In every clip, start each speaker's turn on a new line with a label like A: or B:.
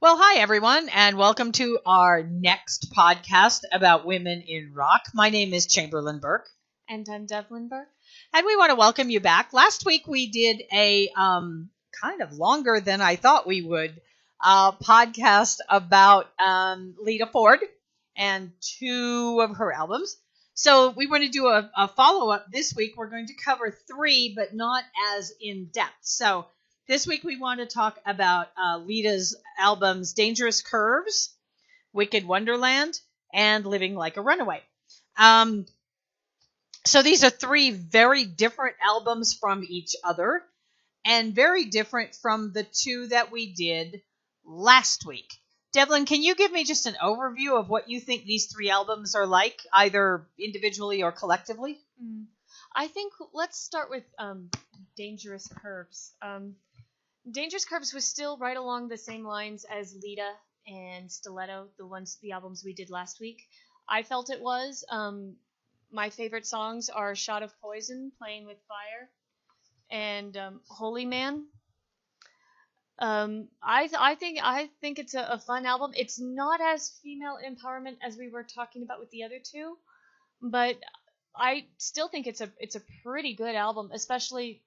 A: Well, hi, everyone, and welcome to our next podcast about women in rock. My name is Chamberlain Burke.
B: And I'm Devlin Burke.
A: And we want to welcome you back. Last week we did a kind of longer than I thought we would podcast about Lita Ford and two of her albums. So we want to do a follow-up this week. We're going to cover three, but not as in-depth. So this week we want to talk about Lita's albums Dangerous Curves, Wicked Wonderland, and Living Like a Runaway. So these are three very different albums from each other and very different from the two that we did last week. Devlin, can you give me just an overview of what you think these three albums are like, either individually or collectively?
B: I think let's start with Dangerous Curves. Dangerous Curves was still right along the same lines as Lita and Stiletto, the albums we did last week. I felt it was. My favorite songs are Shot of Poison, Playing with Fire, and Holy Man. I think it's a fun album. It's not as female empowerment as we were talking about with the other two, but I still think it's a pretty good album. Especially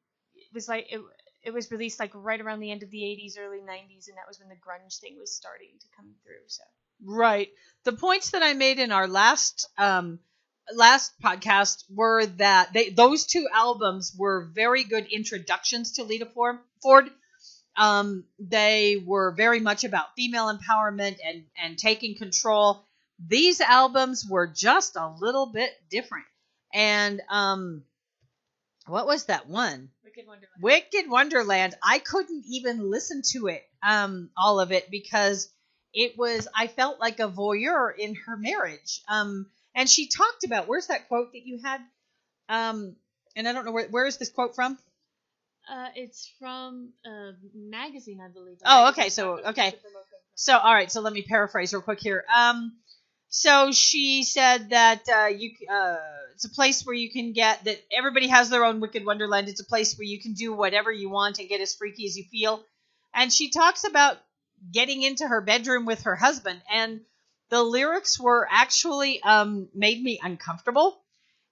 B: it was released like right around the end of the 80s, early 90s, and that was when the grunge thing was starting to come through. So
A: right, the points that I made in our last podcast were that those two albums were very good introductions to Lita Ford. They were very much about female empowerment and taking control. These albums were just a little bit different. And what was that one? Wicked Wonderland. I couldn't even listen to it, all of it, because I felt like a voyeur in her marriage. And she talked about, where's that quote that you had? And I don't know, where is this quote from?
B: It's from a magazine, I believe.
A: Oh, okay. So, all right. So let me paraphrase real quick here. So she said that it's a place where you can get that everybody has their own Wicked Wonderland. It's a place where you can do whatever you want and get as freaky as you feel. And she talks about getting into her bedroom with her husband, and the lyrics were actually made me uncomfortable.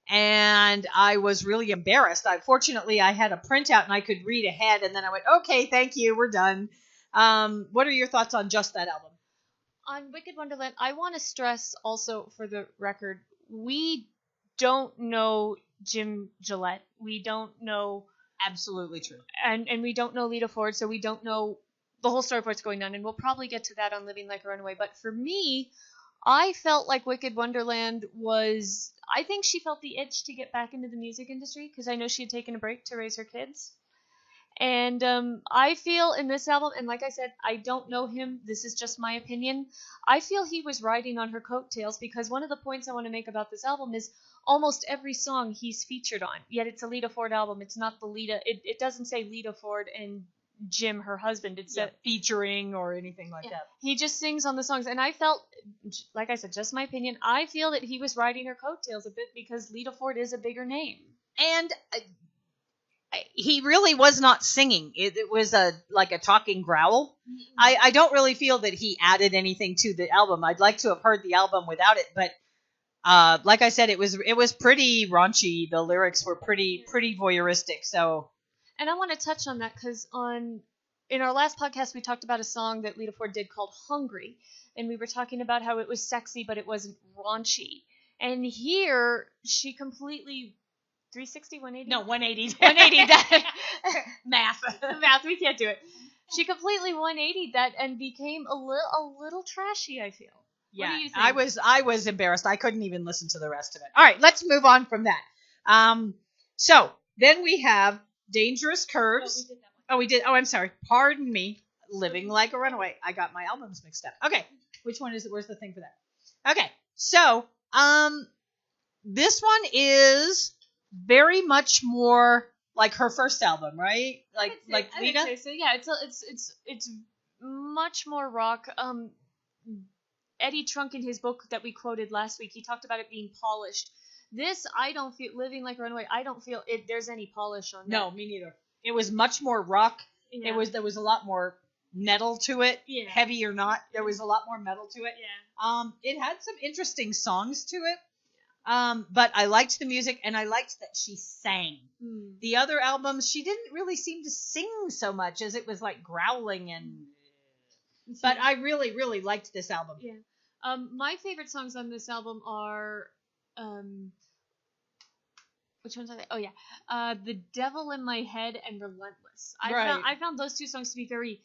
A: And I was really embarrassed. Fortunately, I had a printout and I could read ahead. And then I went, okay, thank you. We're done. What are your thoughts on just that album?
B: On Wicked Wonderland, I want to stress also for the record, we don't know Jim Gillette. We don't know.
A: Absolutely true.
B: And we don't know Lita Ford, so we don't know the whole story of what's going on. And we'll probably get to that on Living Like a Runaway. But for me, I felt like Wicked Wonderland I think she felt the itch to get back into the music industry because I know she had taken a break to raise her kids. And I feel in this album, and like I said, I don't know him. This is just my opinion. I feel he was riding on her coattails because one of the points I want to make about this album is almost every song he's featured on. Yet it's a Lita Ford album. It's not the Lita. It doesn't say Lita Ford and Jim, her husband. It's
A: featuring or anything like that.
B: He just sings on the songs. And I felt, like I said, just my opinion, I feel that he was riding her coattails a bit because Lita Ford is a bigger name.
A: And he really was not singing. It was like a talking growl. Mm-hmm. I don't really feel that he added anything to the album. I'd like to have heard the album without it, but like I said, it was pretty raunchy. The lyrics were pretty voyeuristic. So,
B: and I want to touch on that because in our last podcast we talked about a song that Lita Ford did called "Hungry," and we were talking about how it was sexy but it wasn't raunchy. And here she completely 360, 180?
A: No, 180.
B: 180 that. Math, we can't do it. She completely 180 that and became a little trashy, I feel.
A: Yeah,
B: what do you think?
A: I was embarrassed. I couldn't even listen to the rest of it. All right, let's move on from that. So then we have Dangerous Curves. We did. Oh, I'm sorry. Pardon me. Living Like a Runaway. I got my albums mixed up. Okay, which one is it? Where's the thing for that? Okay, so this one is very much more like her first album, right? Like Lita.
B: I would say so. Yeah, it's much more rock. Eddie Trunk in his book that we quoted last week, he talked about it being polished. This, I don't feel, Living Like a Runaway, I don't feel there's any polish on that.
A: No, me neither. It was much more rock.
B: Yeah.
A: There was a lot more metal to it,
B: Yeah.
A: heavy or not. There was a lot more metal to it.
B: Yeah.
A: It had some interesting songs to it. But I liked the music, and I liked that she sang. The other albums, she didn't really seem to sing so much, as it was like growling and. But I really, really liked this album.
B: Yeah. My favorite songs on this album are, which ones are they? Oh yeah, The Devil in My Head and Relentless. I found those two songs to be very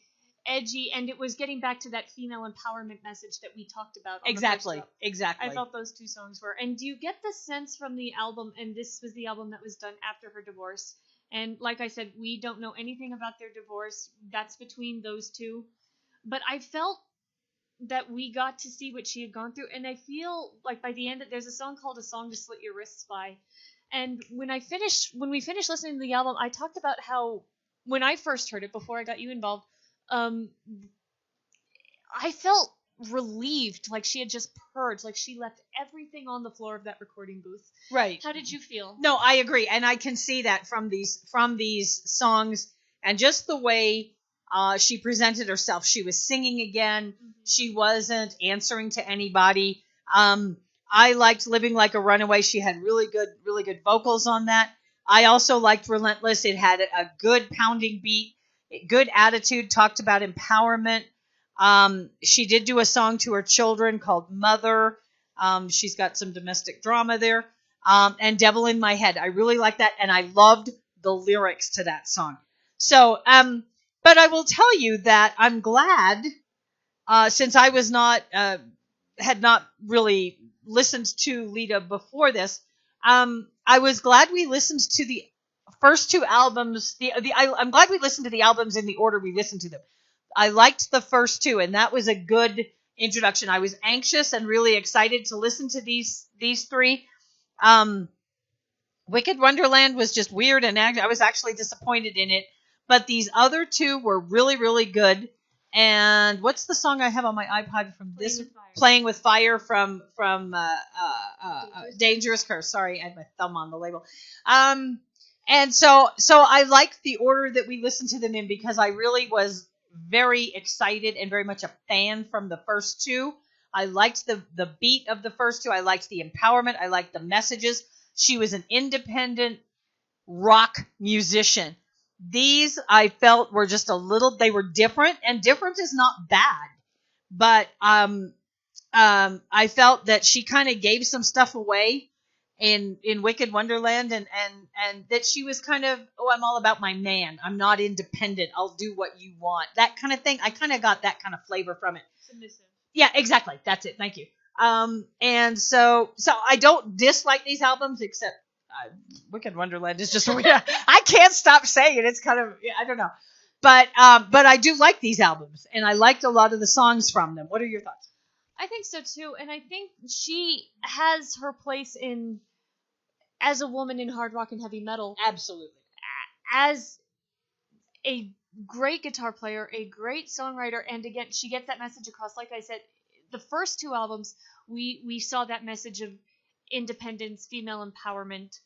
B: edgy, and it was getting back to that female empowerment message that we talked about.
A: Exactly.
B: I felt those two songs were. And do you get the sense from the album, and this was the album that was done after her divorce, and like I said, we don't know anything about their divorce. That's between those two. But I felt that we got to see what she had gone through, and I feel like by the end, there's a song called "A Song to Slit Your Wrists By," and when we finished listening to the album, I talked about how when I first heard it before I got you involved, I felt relieved, like she had just purged, like she left everything on the floor of that recording booth.
A: Right.
B: How did you feel?
A: No, I agree, and I can see that from these songs, and just the way she presented herself. She was singing again. Mm-hmm. She wasn't answering to anybody. I liked Living Like a Runaway. She had really good vocals on that. I also liked Relentless. It had a good pounding beat, good attitude, talked about empowerment. She did do a song to her children called Mother. She's got some domestic drama there. And Devil in My Head. I really liked that, and I loved the lyrics to that song. So, but I will tell you that I'm glad, since I was had not really listened to Lita before this, I was glad we listened to the first two albums. I'm glad we listened to the albums in the order we listened to them. I liked the first two, and that was a good introduction. I was anxious and really excited to listen to these three. Wicked Wonderland was just weird, and I was actually disappointed in it. But these other two were really, really good. And what's the song I have on my iPod from this? Playing with Fire from Dangerous Curse. Sorry, I had my thumb on the label. And so I liked the order that we listened to them in, because I really was very excited and very much a fan from the first two. I liked the beat of the first two. I liked the empowerment. I liked the messages. She was an independent rock musician. These, I felt, were just they were different, and different is not bad. But I felt that she kind of gave some stuff away in Wicked Wonderland, and that she was kind of, I'm all about my man. I'm not independent. I'll do what you want. That kind of thing. I kind of got that kind of flavor from it.
B: Submissive.
A: Yeah, exactly. That's it. Thank you. And so I don't dislike these albums, except Wicked Wonderland is just weird. I can't stop saying it. It's kind of, I don't know. But I do like these albums, and I liked a lot of the songs from them. What are your thoughts?
B: I think so too, and I think she has her place as a woman in hard rock and heavy metal.
A: Absolutely.
B: As a great guitar player, a great songwriter, and again, she gets that message across. Like I said, the first two albums, we saw that message of independence, female empowerment,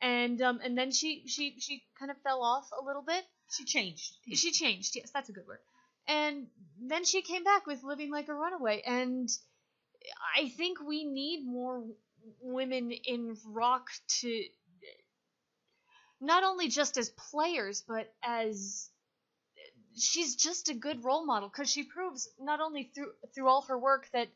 B: and then she kind of fell off a little bit.
A: She changed.
B: Yes, that's a good word. And then she came back with Living Like a Runaway, and I think we need more women in rock, to not only just as players, but as she's just a good role model, because she proves not only through all her work that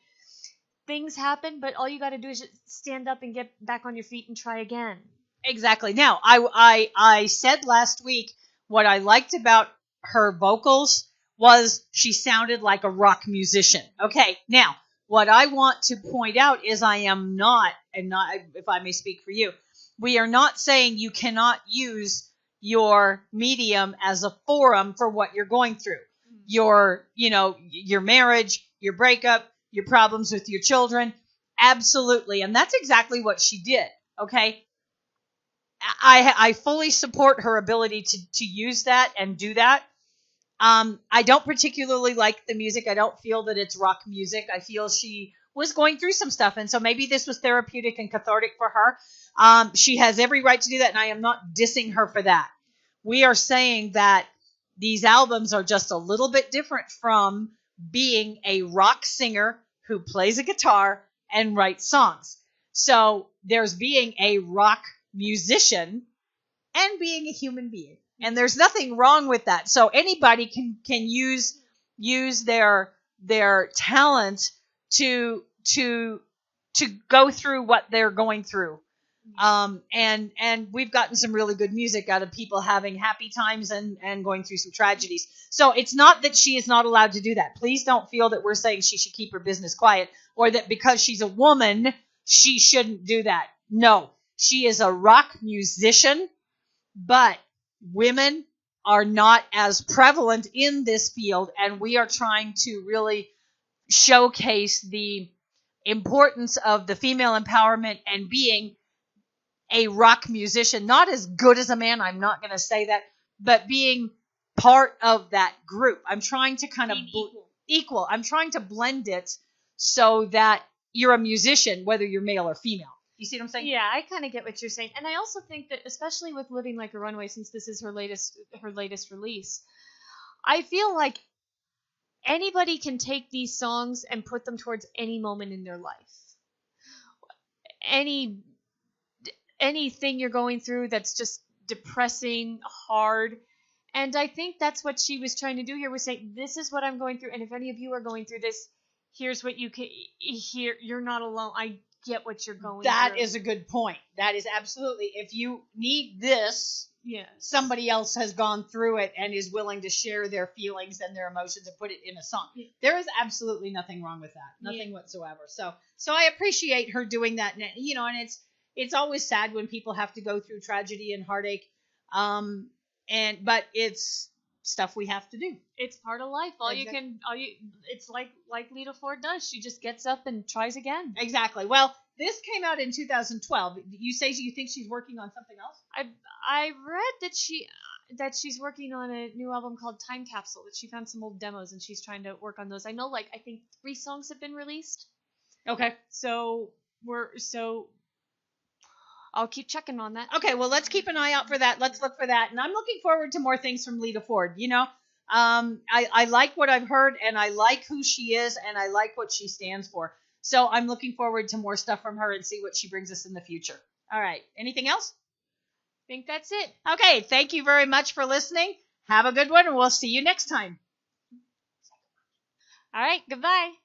B: things happen, but all you got to do is just stand up and get back on your feet and try again.
A: Exactly. Now, I said last week what I liked about her vocals was she sounded like a rock musician. Okay, now, what I want to point out is I am not, and not, if I may speak for you, we are not saying you cannot use your medium as a forum for what you're going through. Your marriage, your breakup, your problems with your children. Absolutely. And that's exactly what she did. Okay. I fully support her ability to use that and do that. I don't particularly like the music. I don't feel that it's rock music. I feel she was going through some stuff, and so maybe this was therapeutic and cathartic for her. She has every right to do that, and I am not dissing her for that. We are saying that these albums are just a little bit different from being a rock singer who plays a guitar and writes songs. So there's being a rock musician and being a human being. And there's nothing wrong with that. So anybody can use their talent to go through what they're going through. And we've gotten some really good music out of people having happy times and going through some tragedies. So it's not that she is not allowed to do that. Please don't feel that we're saying she should keep her business quiet, or that because she's a woman, she shouldn't do that. No, she is a rock musician, but women are not as prevalent in this field, and we are trying to really showcase the importance of the female empowerment and being a rock musician, not as good as a man, I'm not going to say that, but being part of that group. I'm trying to kind of equal. I'm trying to blend it so that you're a musician, whether you're male or female. You see what I'm saying?
B: Yeah, I kind of get what you're saying. And I also think that, especially with Living Like a Runaway, since this is her latest release, I feel like anybody can take these songs and put them towards any moment in their life. Anything you're going through that's just depressing, hard. And I think that's what she was trying to do here, was saying, this is what I'm going through, and if any of you are going through this, here's what you can hear. You're not alone. I get what you're going through.
A: That is a good point. That is absolutely. If you need this,
B: yes,
A: somebody else has gone through it and is willing to share their feelings and their emotions and put it in a song.
B: Yeah.
A: There is absolutely nothing wrong with that. Nothing whatsoever. So I appreciate her doing that. And it's always sad when people have to go through tragedy and heartache. But it's stuff we have to do.
B: It's part of life. It's like Lita Ford does. She just gets up and tries again.
A: Exactly. Well, this came out in 2012. You say you think she's working on something else?
B: I read that she's working on a new album called Time Capsule, that she found some old demos and she's trying to work on those. I know, I think 3 songs have been released.
A: Okay.
B: So I'll keep checking on that.
A: Okay, well, let's keep an eye out for that. Let's look for that. And I'm looking forward to more things from Lita Ford. I like what I've heard, and I like who she is, and I like what she stands for. So I'm looking forward to more stuff from her and see what she brings us in the future. All right. Anything else?
B: I think that's it.
A: Okay, thank you very much for listening. Have a good one, and we'll see you next time.
B: All right, goodbye.